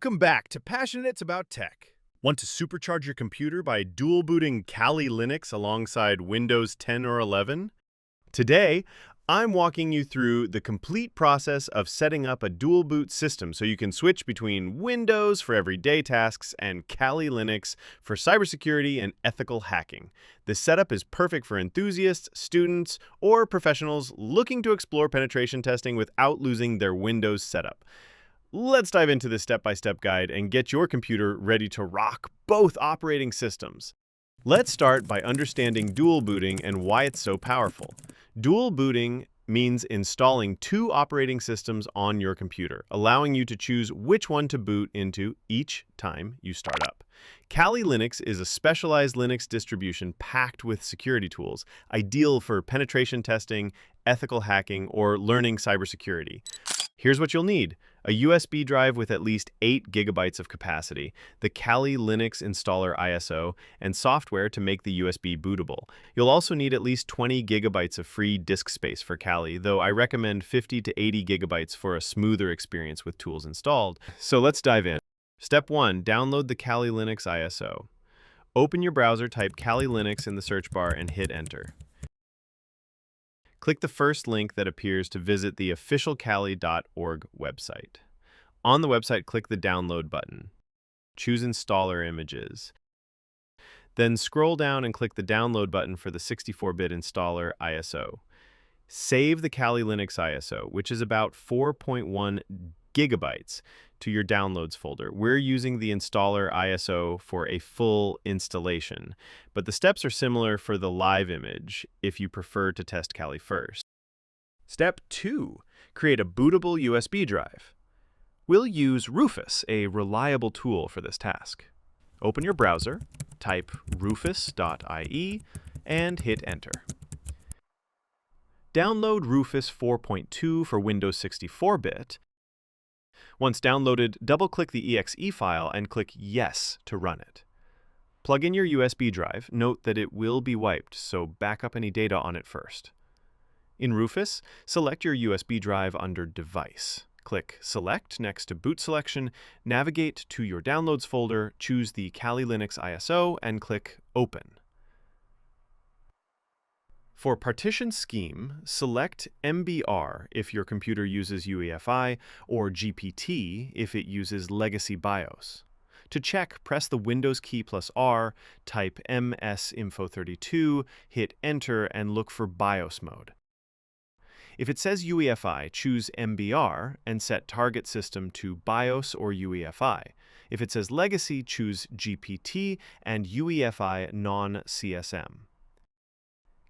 Welcome back to Passionates About Tech. Want to supercharge your computer by dual booting Kali Linux alongside Windows 10 or 11? Today, I'm walking you through the complete process of setting up a dual boot system so you can switch between Windows for everyday tasks and Kali Linux for cybersecurity and ethical hacking. This setup is perfect for enthusiasts, students, or professionals looking to explore penetration testing without losing their Windows setup. Let's dive into this step-by-step guide and get your computer ready to rock both operating systems. Let's start by understanding dual booting and why it's so powerful. Dual booting means installing two operating systems on your computer, allowing you to choose which one to boot into each time you start up. Kali Linux is a specialized Linux distribution packed with security tools, ideal for penetration testing, ethical hacking, or learning cybersecurity. Here's what you'll need: a USB drive with at least 8 gigabytes of capacity, the Kali Linux installer ISO, and software to make the USB bootable. You'll also need at least 20 gigabytes of free disk space for Kali, though I recommend 50 to 80 gigabytes for a smoother experience with tools installed. So let's dive in. Step 1. Download the Kali Linux ISO. Open your browser, type Kali Linux in the search bar, and hit enter. Click the first link that appears to visit the official kali.org website. On the website, click the download button. Choose installer images. Then scroll down and click the download button for the 64-bit installer ISO. Save the Kali Linux ISO, which is about 4.1 gigabytes, to your downloads folder. We're using the installer ISO for a full installation, but the steps are similar for the live image if you prefer to test Kali first. Step 2. Create a bootable USB drive. We'll use Rufus, a reliable tool for this task. Open your browser, type rufus.ie, and hit enter. Download Rufus 4.2 for Windows 64-bit. Once downloaded, double-click the exe file and click Yes to run it. Plug in your USB drive. Note that it will be wiped, so back up any data on it first. In Rufus, select your USB drive under Device. Click Select next to Boot Selection, navigate to your Downloads folder, choose the Kali Linux ISO, and click Open. For partition scheme, select MBR if your computer uses UEFI, or GPT if it uses legacy BIOS. To check, press the Windows key plus R, type msinfo32, hit Enter, and look for BIOS mode. If it says UEFI, choose MBR and set target system to BIOS or UEFI. If it says legacy, choose GPT and UEFI non-CSM.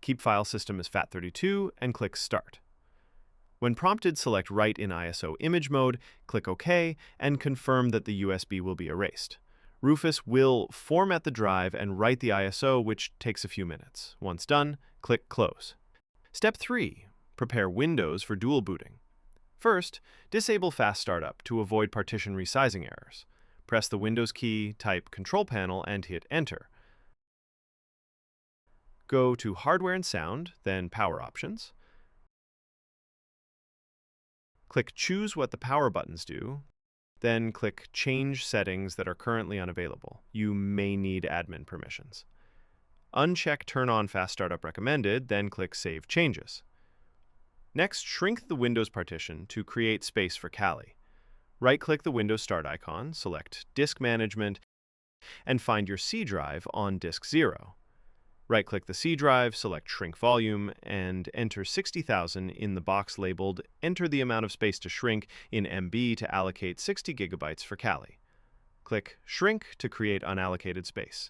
Keep file system as FAT32 and click Start. When prompted, select Write in ISO image mode, click OK, and confirm that the USB will be erased. Rufus will format the drive and write the ISO, which takes a few minutes. Once done, click Close. Step 3. Prepare Windows for dual booting. First, disable Fast Startup to avoid partition resizing errors. Press the Windows key, type Control Panel, and hit Enter. Go to Hardware and Sound, then Power Options. Click Choose what the power buttons do, then click Change settings that are currently unavailable. You may need admin permissions. Uncheck Turn on Fast Startup Recommended, then click Save Changes. Next, shrink the Windows partition to create space for Kali. Right-click the Windows Start icon, select Disk Management, and find your C drive on Disk 0. Right-click the C drive, select Shrink Volume, and enter 60,000 in the box labeled Enter the amount of space to shrink in MB to allocate 60 gigabytes for Kali. Click Shrink to create unallocated space.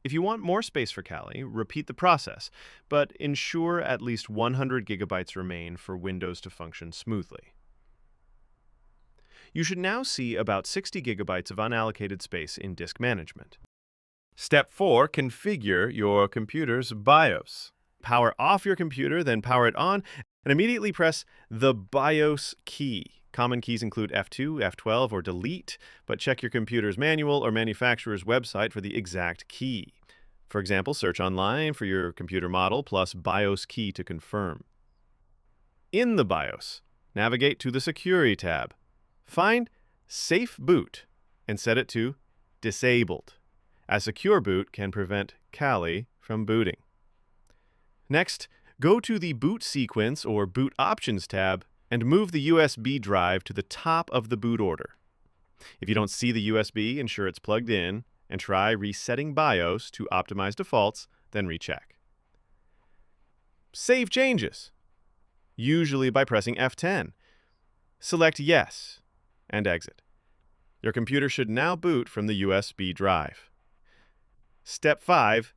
If you want more space for Kali, repeat the process, but ensure at least 100 gigabytes remain for Windows to function smoothly. You should now see about 60 gigabytes of unallocated space in Disk Management. Step 4. Configure your computer's BIOS. Power off your computer, then power it on, and immediately press the BIOS key. Common keys include F2, F12, or Delete, but check your computer's manual or manufacturer's website for the exact key. For example, search online for your computer model plus BIOS key to confirm. In the BIOS, navigate to the Security tab. Find Safe Boot and set it to Disabled. A secure boot can prevent Kali from booting. Next, go to the Boot Sequence or Boot Options tab and move the USB drive to the top of the boot order. If you don't see the USB, ensure it's plugged in and try resetting BIOS to optimize defaults, then recheck. Save changes, usually by pressing F10. Select Yes and exit. Your computer should now boot from the USB drive. Step 5.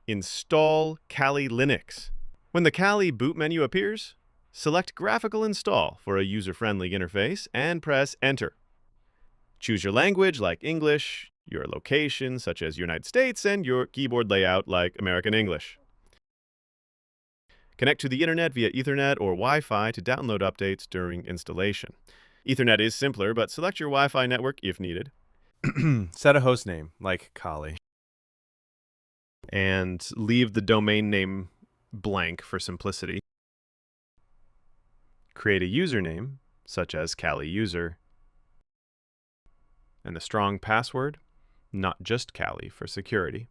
Install Kali Linux. When the Kali boot menu appears, select Graphical Install for a user-friendly interface and press Enter. Choose your language like English, your location such as United States, and your keyboard layout like American English. Connect to the internet via Ethernet or Wi-Fi to download updates during installation. Ethernet is simpler, but select your Wi-Fi network if needed. Set a host name like Kali. And leave the domain name blank for simplicity. Create a username, such as Kali user, and a strong password, not just Kali, for security.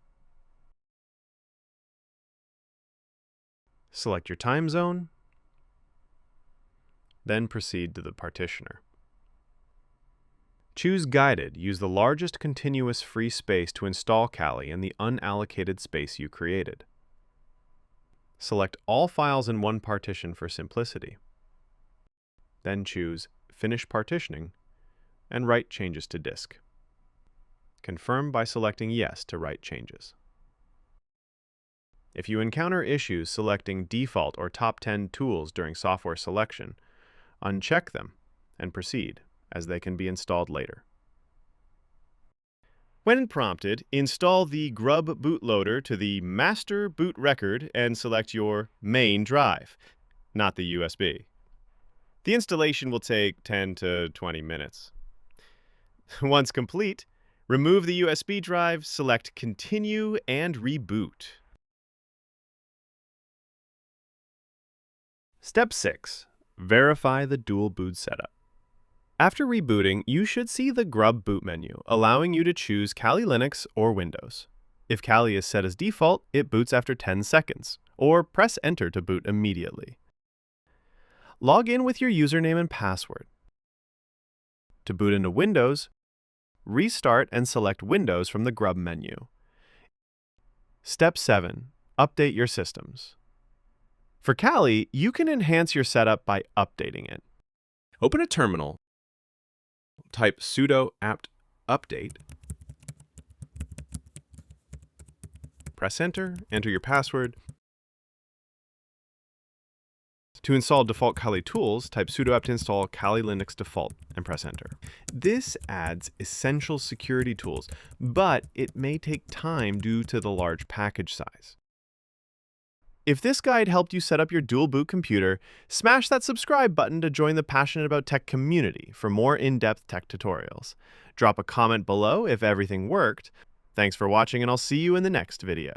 Select your time zone, then proceed to the partitioner. Choose Guided. Use the largest continuous free space to install Kali in the unallocated space you created. Select all files in one partition for simplicity. Then choose Finish Partitioning and write changes to disk. Confirm by selecting Yes to write changes. If you encounter issues selecting default or top 10 tools during software selection, uncheck them and proceed, as they can be installed later. When prompted, install the GRUB bootloader to the master boot record and select your main drive, not the USB. The installation will take 10 to 20 minutes. Once complete, remove the USB drive, select Continue, and reboot. Step 6. Verify the dual boot setup. After rebooting, you should see the GRUB boot menu, allowing you to choose Kali Linux or Windows. If Kali is set as default, it boots after 10 seconds, or press Enter to boot immediately. Log in with your username and password. To boot into Windows, restart and select Windows from the GRUB menu. Step 7. Update your systems. For Kali, you can enhance your setup by updating it. Open a terminal. Type sudo apt update. Press Enter, enter your password. To install default Kali tools, type sudo apt install Kali Linux default and press Enter. This adds essential security tools, but it may take time due to the large package size. If this guide helped you set up your dual boot computer, smash that subscribe button to join the Passionate About Tech community for more in-depth tech tutorials. Drop a comment below if everything worked. Thanks for watching, and I'll see you in the next video.